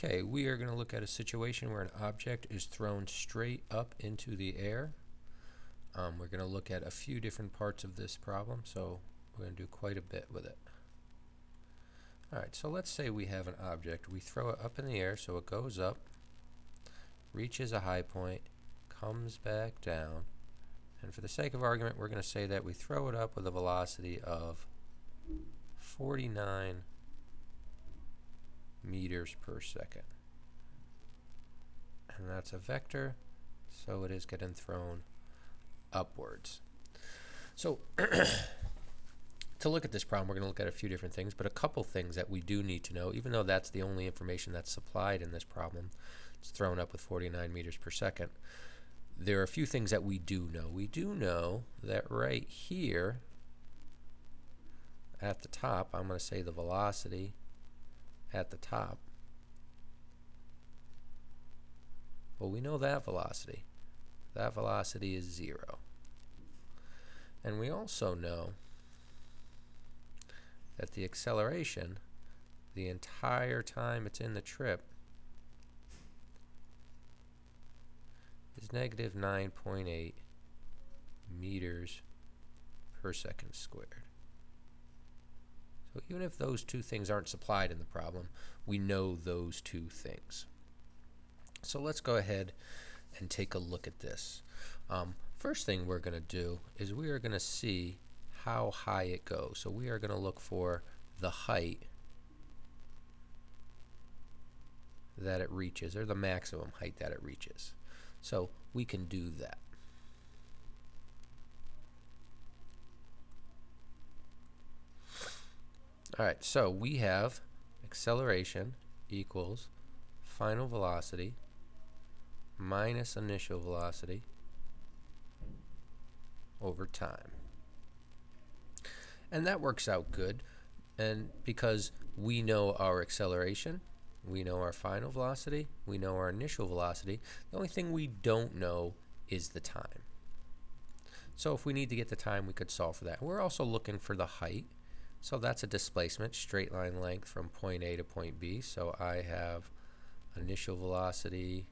Okay, we are going to look at a situation where an object is thrown straight up into the air. We're going to look at a few different parts of this problem, so we're going to do quite a bit with it. Alright, so let's say we have an object. We throw it up in the air, so it goes up, reaches a high point, comes back down, and for the sake of argument, we're going to say that we throw it up with a velocity of 49 meters per second. And that's a vector, so it is getting thrown upwards. So to look at this problem, we're going to look at a few different things, but a couple things that we do need to know, even though that's the only information that's supplied in this problem. It's thrown up with 49 meters per second. There are a few things that we do know. We do know that right here at the top, I'm going to say the velocity at the top. Well, we know that velocity. That velocity is 0. And we also know that the acceleration, the entire time it's in the trip, is negative 9.8 meters per second squared. So even if those two things aren't supplied in the problem, we know those two things. So let's go ahead and take a look at this. First thing we're going to do is we are going to see how high it goes. So we are going to look for the height that it reaches, or the maximum height that it reaches. So we can do that. Alright, so we have acceleration equals final velocity minus initial velocity over time. And that works out good, and because we know our acceleration, we know our final velocity, we know our initial velocity. The only thing we don't know is the time. So if we need to get the time, we could solve for that. We're also looking for the height. So that's a displacement, straight line length from point A to point B. So I have initial velocity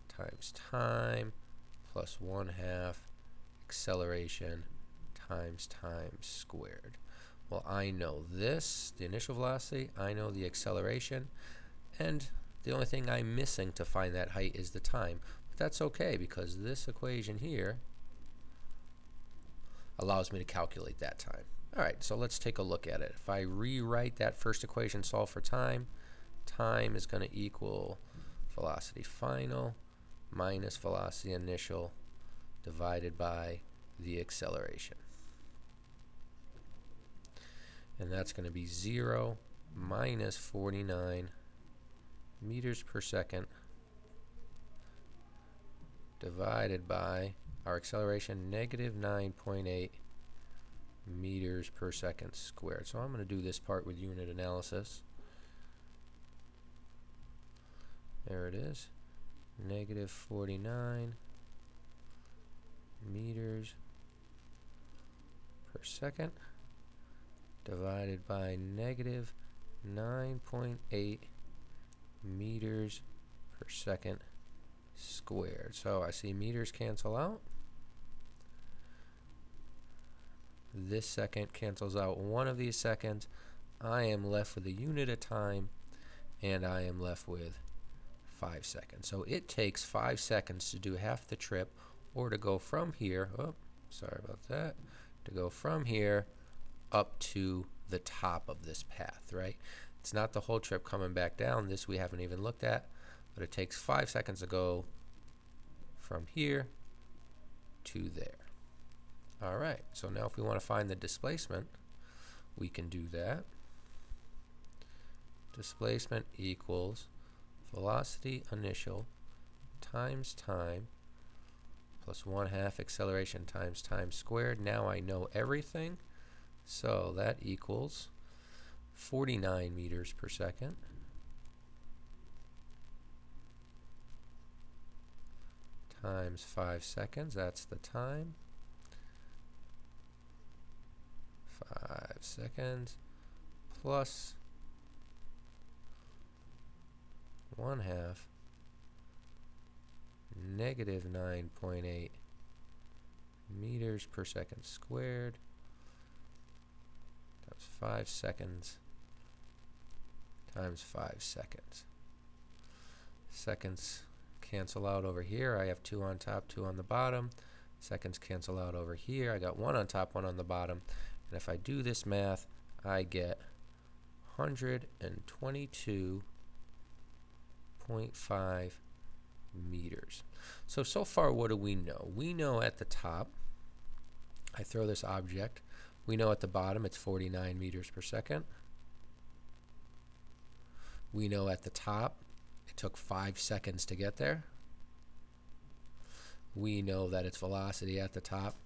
times time plus 1/2 acceleration times time squared. Well, I know this, the initial velocity, I know the acceleration, and the only thing I'm missing to find that height is the time. But that's okay, because this equation here allows me to calculate that time. Alright, so let's take a look at it. If I rewrite that first equation, solve for time, time is going to equal velocity final minus velocity initial divided by the acceleration. And that's going to be 0 minus 49 meters per second divided by our acceleration, negative 9.8 meters per second squared. So I'm going to do this part with unit analysis. There it is. Negative 49 meters per second divided by negative 9.8 meters per second squared. So I see meters cancel out. This second cancels out one of these seconds. I am left with a unit of time, and I am left with 5 seconds. So it takes 5 seconds to do half the trip, or to go from here, sorry about that, to go from here up to the top of this path, right? It's not the whole trip coming back down. This we haven't even looked at, but it takes 5 seconds to go from here to there. Alright, so now if we want to find the displacement, we can do that. Displacement equals velocity initial times time plus 1/2 acceleration times time squared. Now I know everything, so that equals 49 meters per second times 5 seconds. That's the time. 5 seconds plus 1/2 negative 9.8 meters per second squared times 5 seconds times 5 seconds. Seconds cancel out over here. I have 2 on top, 2 on the bottom. Seconds cancel out over here. I got 1 on top, 1 on the bottom. And if I do this math, I get 122.5 meters. So far, what do we know? We know at the top, I throw this object. We know at the bottom it's 49 meters per second. We know at the top it took 5 seconds to get there. We know that its velocity at the top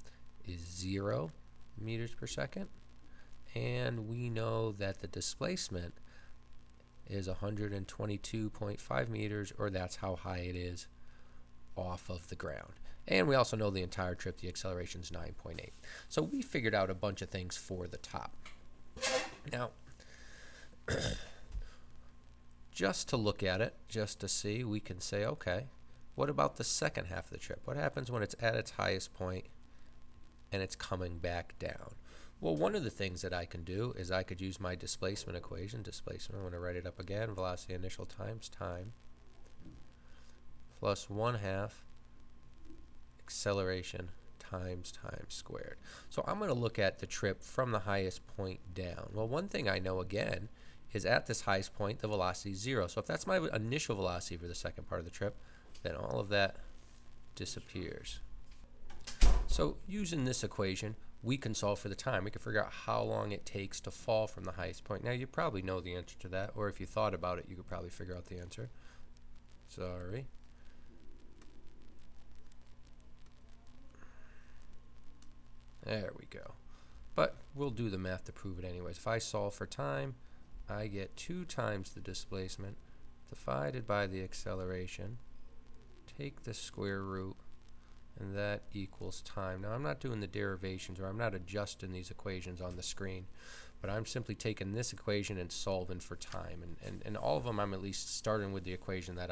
is 0 meters per second. And we know that the displacement is 122.5 meters, or that's how high it is off of the ground. And we also know the entire trip, the acceleration is 9.8. So we figured out a bunch of things for the top. Now, just to look at it, just to see, we can say, okay, what about the second half of the trip? What happens when it's at its highest point and it's coming back down? Well, one of the things that I can do is I could use my displacement equation. Displacement, I'm going to write it up again. Velocity initial times time plus 1/2 acceleration times time squared. So I'm going to look at the trip from the highest point down. Well, one thing I know again is at this highest point the velocity is 0. So if that's my initial velocity for the second part of the trip, then all of that disappears. So using this equation, we can solve for the time. We can figure out how long it takes to fall from the highest point. Now you probably know the answer to that, or if you thought about it, you could probably figure out the answer. Sorry. There we go. But we'll do the math to prove it anyways. If I solve for time, I get 2 times the displacement divided by the acceleration, take the square root, and that equals time. Now I'm not doing the derivations, or I'm not adjusting these equations on the screen, but I'm simply taking this equation and solving for time. And all of them, I'm at least starting with the equation that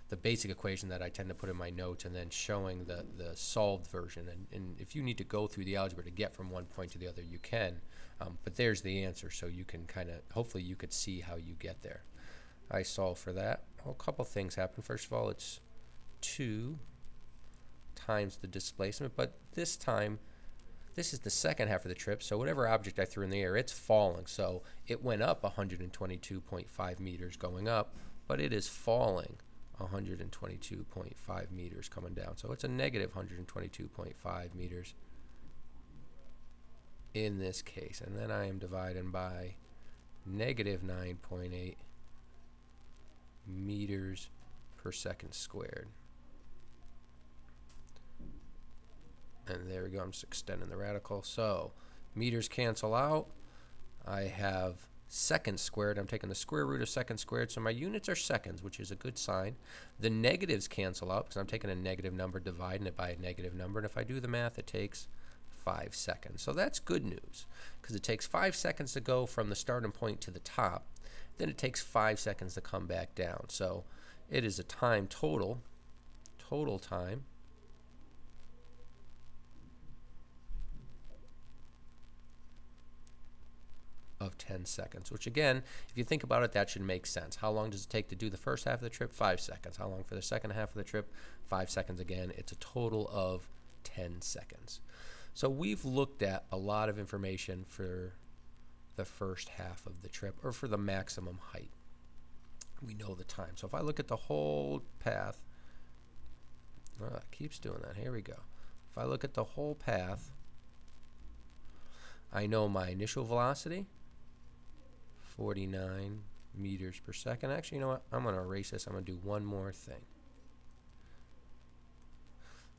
the basic equation that I tend to put in my notes, and then showing the solved version. And if you need to go through the algebra to get from one point to the other, you can. But there's the answer, so you can kind of, hopefully you could see how you get there. I solve for that. Well, a couple things happen. First of all, it's 2 times the displacement, but this time, this is the second half of the trip, so whatever object I threw in the air, it's falling. So it went up 122.5 meters going up, but it is falling 122.5 meters coming down. So it's a negative 122.5 meters in this case. And then I am dividing by negative 9.8 meters per second squared. And there we go, I'm just extending the radical. So meters cancel out. I have seconds squared. I'm taking the square root of seconds squared, so my units are seconds, which is a good sign. The negatives cancel out because I'm taking a negative number, dividing it by a negative number, and if I do the math, it takes 5 seconds. So that's good news, because it takes 5 seconds to go from the starting point to the top, then it takes 5 seconds to come back down. So it is a time total time of 10 seconds, which again, if you think about it, that should make sense. How long does it take to do the first half of the trip? 5 seconds. How long for the second half of the trip? 5 seconds again. It's a total of 10 seconds. So we've looked at a lot of information for the first half of the trip, or for the maximum height. We know the time. So if I look at the whole path, it keeps doing that. Here we go. If I look at the whole path, I know my initial velocity, 49 meters per second. Actually, you know what? I'm going to erase this. I'm going to do one more thing.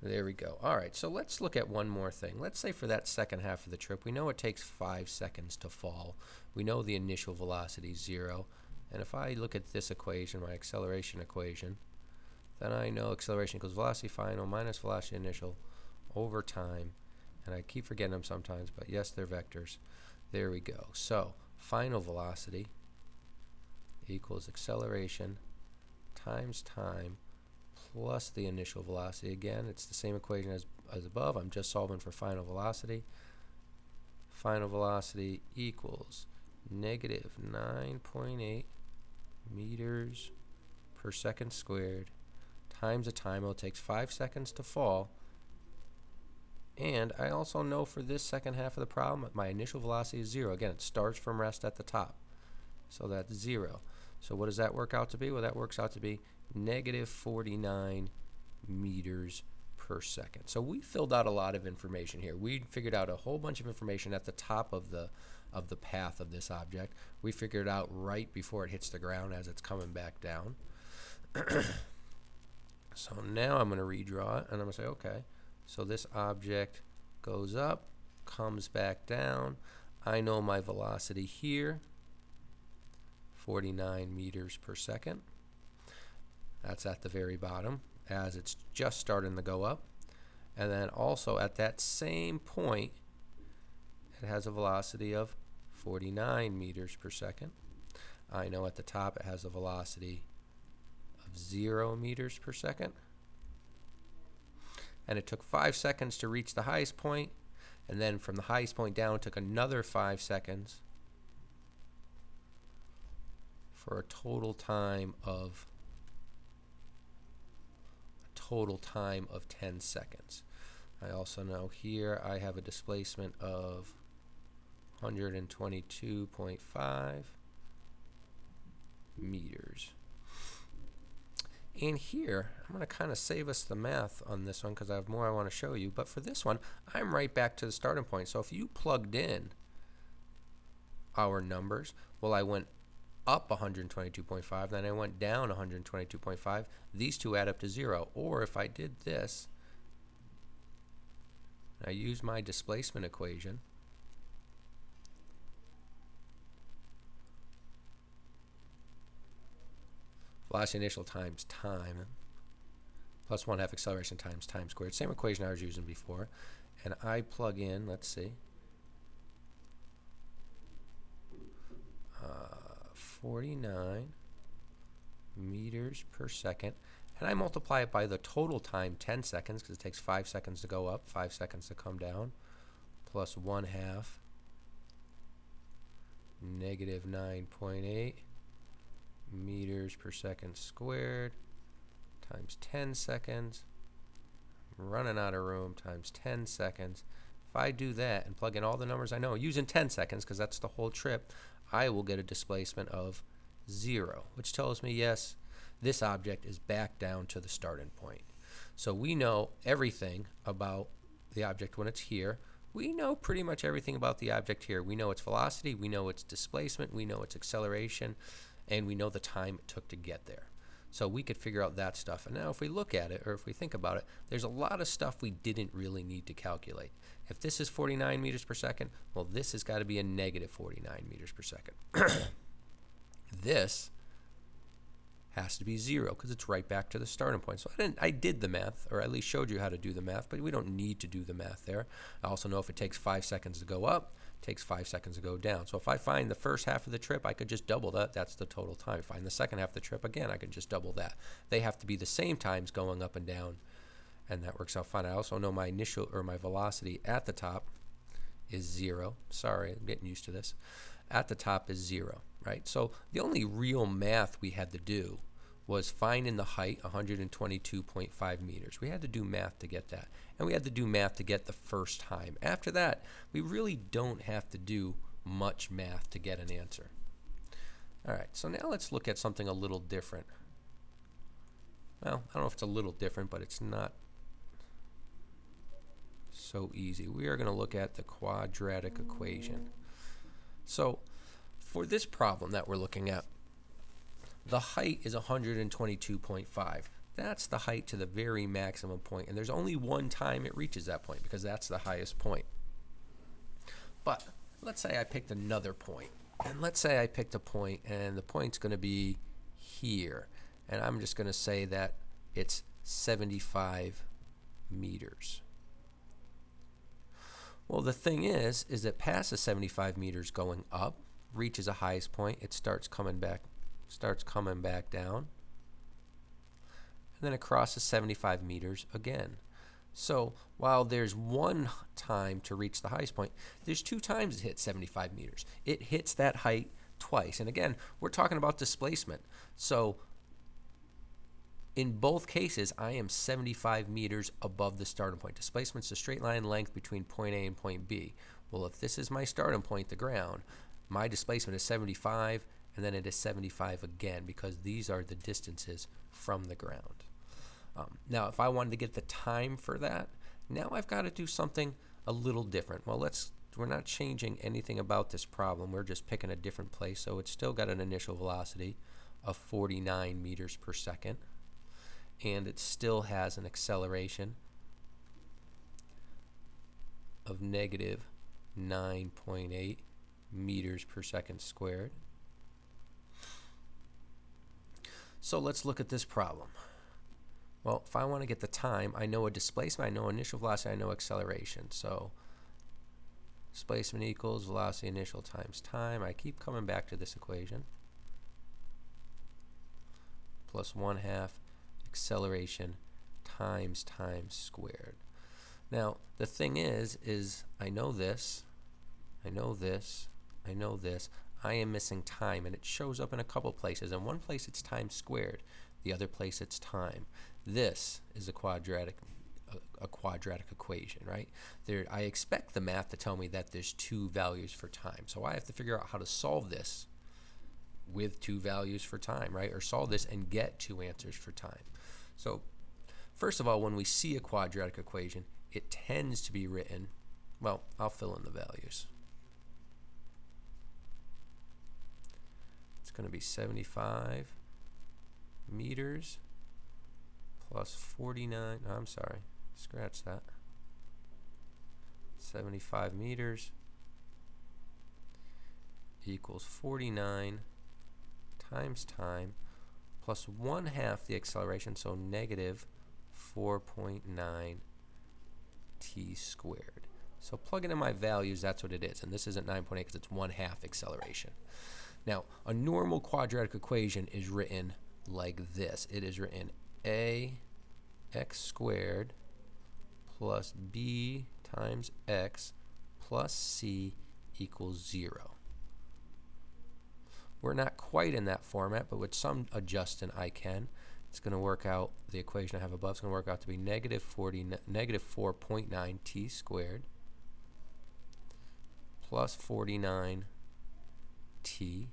There we go. All right, so let's look at one more thing. Let's say for that second half of the trip, we know it takes 5 seconds to fall. We know the initial velocity is 0. And if I look at this equation, my acceleration equation, then I know acceleration equals velocity final minus velocity initial over time. And I keep forgetting them sometimes, but yes, they're vectors. There we go. So final velocity equals acceleration times time plus the initial velocity. Again, it's the same equation as above. I'm just solving for final velocity. Final velocity equals negative 9.8 meters per second squared times the time. Well, it takes 5 seconds to fall. And I also know for this second half of the problem, my initial velocity is 0. Again, it starts from rest at the top. So that's 0. So what does that work out to be? Well, that works out to be negative 49 meters per second. So we filled out a lot of information here. We figured out a whole bunch of information at the top of the path of this object. We figured it out right before it hits the ground as it's coming back down. So now I'm going to redraw it, and I'm going to say, okay, so this object goes up, comes back down. I know my velocity here, 49 meters per second. That's at the very bottom as it's just starting to go up. And then also at that same point, it has a velocity of 49 meters per second. I know at the top it has a velocity of 0 meters per second. And it took 5 seconds to reach the highest point, and then from the highest point down it took another 5 seconds for a total time of 10 seconds. I also know here I have a displacement of 122.5 meters. And here, I'm going to kind of save us the math on this one because I have more I want to show you. But for this one, I'm right back to the starting point. So if you plugged in our numbers, well, I went up 122.5, then I went down 122.5. These two add up to 0. Or if I did this, I use my displacement equation. Velocity initial times time plus 1/2 acceleration times time squared. Same equation I was using before. And I plug in, let's see, 49 meters per second. And I multiply it by the total time, 10 seconds, because it takes 5 seconds to go up, 5 seconds to come down, plus 1/2 negative 9.8 meters per second squared times 10 seconds. I'm running out of room, times 10 seconds. If I do that and plug in all the numbers I know using 10 seconds, because that's the whole trip, I will get a displacement of 0, which tells me, yes, this object is back down to the starting point. So we know everything about the object when it's here. We know pretty much everything about the object here. We know its velocity, we know its displacement, we know its acceleration, and we know the time it took to get there. So we could figure out that stuff. And now if we look at it, or if we think about it, there's a lot of stuff we didn't really need to calculate. If this is 49 meters per second, well, this has got to be a negative 49 meters per second. This has to be 0 because it's right back to the starting point. So I did the math, or at least showed you how to do the math, but we don't need to do the math there. I also know if it takes 5 seconds to go up, it takes 5 seconds to go down. So if I find the first half of the trip, I could just double that. That's the total time. If I find the second half of the trip, again, I can just double that. They have to be the same times going up and down, and that works out fine. I also know my initial, or my velocity at the top is 0. Sorry, I'm getting used to this. At the top is 0, right? So the only real math we had to do was finding the height, 122.5 meters. We had to do math to get that. And we had to do math to get the first time. After that, we really don't have to do much math to get an answer. All right, so now let's look at something a little different. Well, I don't know if it's a little different, but it's not so easy. We are going to look at the quadratic equation. So for this problem that we're looking at, the height is 122.5. That's the height to the very maximum point, and there's only one time it reaches that point because that's the highest point. But let's say I picked another point, and let's say I picked a point, and the point's going to be here, and I'm just going to say that it's 75 meters. Well, the thing is that past the 75 meters going up, reaches a highest point, it starts coming back down. then it crosses 75 meters again. So while there's one time to reach the highest point, there's 2 times it hits 75 meters. It hits that height twice. And again, we're talking about displacement. So in both cases, I am 75 meters above the starting point. Displacement's the straight line length between point A and point B. Well, if this is my starting point, the ground, my displacement is 75, and then it is 75 again, because these are the distances from the ground. Now, if I wanted to get the time for that, now I've got to do something a little different. Well, we're not changing anything about this problem. We're just picking a different place. So it's still got an initial velocity of 49 meters per second. And it still has an acceleration of negative 9.8 meters per second squared. So let's look at this problem. Well, if I want to get the time, I know a displacement, I know initial velocity, I know acceleration. So displacement equals velocity initial times time. I keep coming back to this equation. Plus 1/2 acceleration times time squared. Now, the thing is I know this, I know this, I know this. I am missing time, and it shows up in a couple places. In one place, it's time squared. The other place, it's time. This is a quadratic equation, right? I expect the math to tell me that there's 2 values for time. So I have to figure out how to solve this with 2 values for time, right? Or solve this and get 2 answers for time. So first of all, when we see a quadratic equation, it tends to be written, well, I'll fill in the values. It's going to be 75 meters plus 49, I'm sorry, scratch that. 75 meters equals 49 times time plus 1/2 the acceleration, so negative 4.9 t squared. So plugging in my values, that's what it is. And this isn't 9.8 because it's 1/2 acceleration. Now, a normal quadratic equation is written like this. It is written ax squared plus b times x plus c equals 0. We're not quite in that format, but with some adjusting I can. It's going to work out, the equation I have above is going to work out to be negative 4.9 t squared plus 49 t.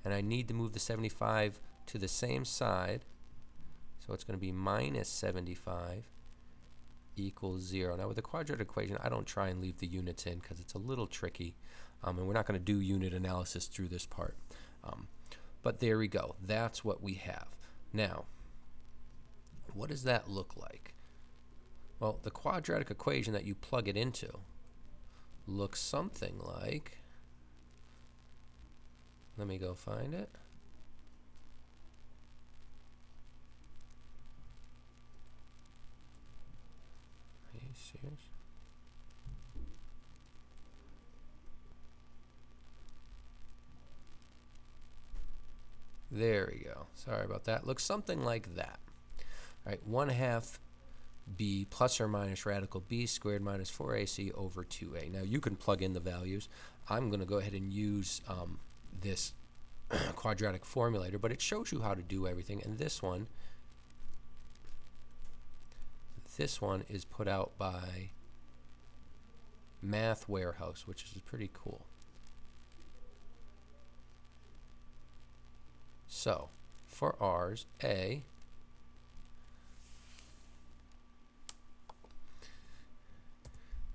And I need to move the 75 to the same side. So it's going to be minus 75 equals 0. Now with the quadratic equation, I don't try and leave the units in because it's a little tricky. And we're not going to do unit analysis through this part. But there we go. That's what we have. Now, what does that look like? Well, the quadratic equation that you plug it into looks something like, let me go find it. Are you serious? There we go. Sorry about that. Looks something like that. All right, 1/2 b plus or minus radical b squared minus 4ac over 2a. Now you can plug in the values. I'm going to go ahead and use this quadratic formulator, but it shows you how to do everything. And this one is put out by Math Warehouse, which is pretty cool. So for ours, A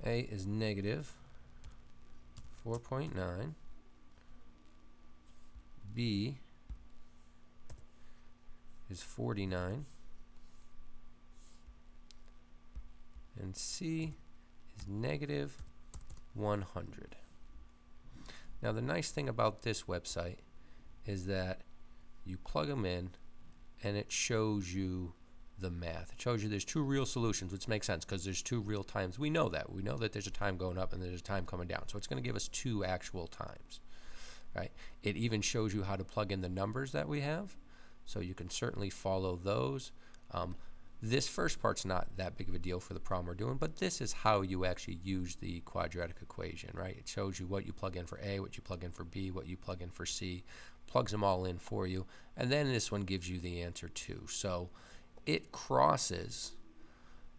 is negative 4.9, B is 49, and C is negative 100. Now the nice thing about this website is that you plug them in and it shows you the math. It shows you there's 2 real solutions, which makes sense because there's 2 real times. We know that. We know that there's a time going up and there's a time coming down. So it's going to give us 2 actual times, right? It even shows you how to plug in the numbers that we have. So you can certainly follow those. This first part's not that big of a deal for the problem we're doing, but this is how you actually use the quadratic equation, right? It shows you what you plug in for A, what you plug in for B, what you plug in for C, plugs them all in for you, and then this one gives you the answer too. So it crosses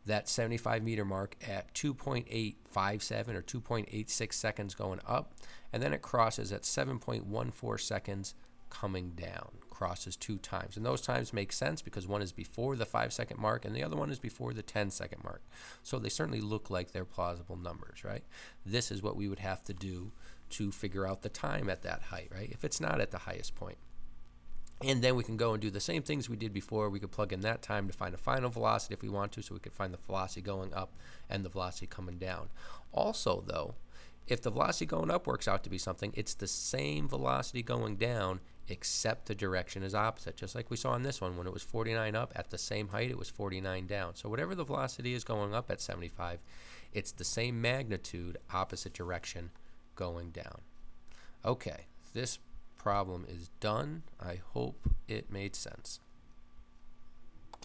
that 75-meter mark at 2.857 or 2.86 seconds going up, and then it crosses at 7.14 seconds coming down. Crosses 2 times, and those times make sense because one is before the 5-second mark and the other one is before the 10-second mark. So they certainly look like they're plausible numbers, right? This is what we would have to do to figure out the time at that height, right? If it's not at the highest point. And then we can go and do the same things we did before. We could plug in that time to find a final velocity if we want to, so we could find the velocity going up and the velocity coming down. Also, though, if the velocity going up works out to be something, it's the same velocity going down, except the direction is opposite. Just like we saw in this one, when it was 49 up, at the same height, it was 49 down. So whatever the velocity is going up at 75, it's the same magnitude, opposite direction going down. Okay, this problem is done. I hope it made sense.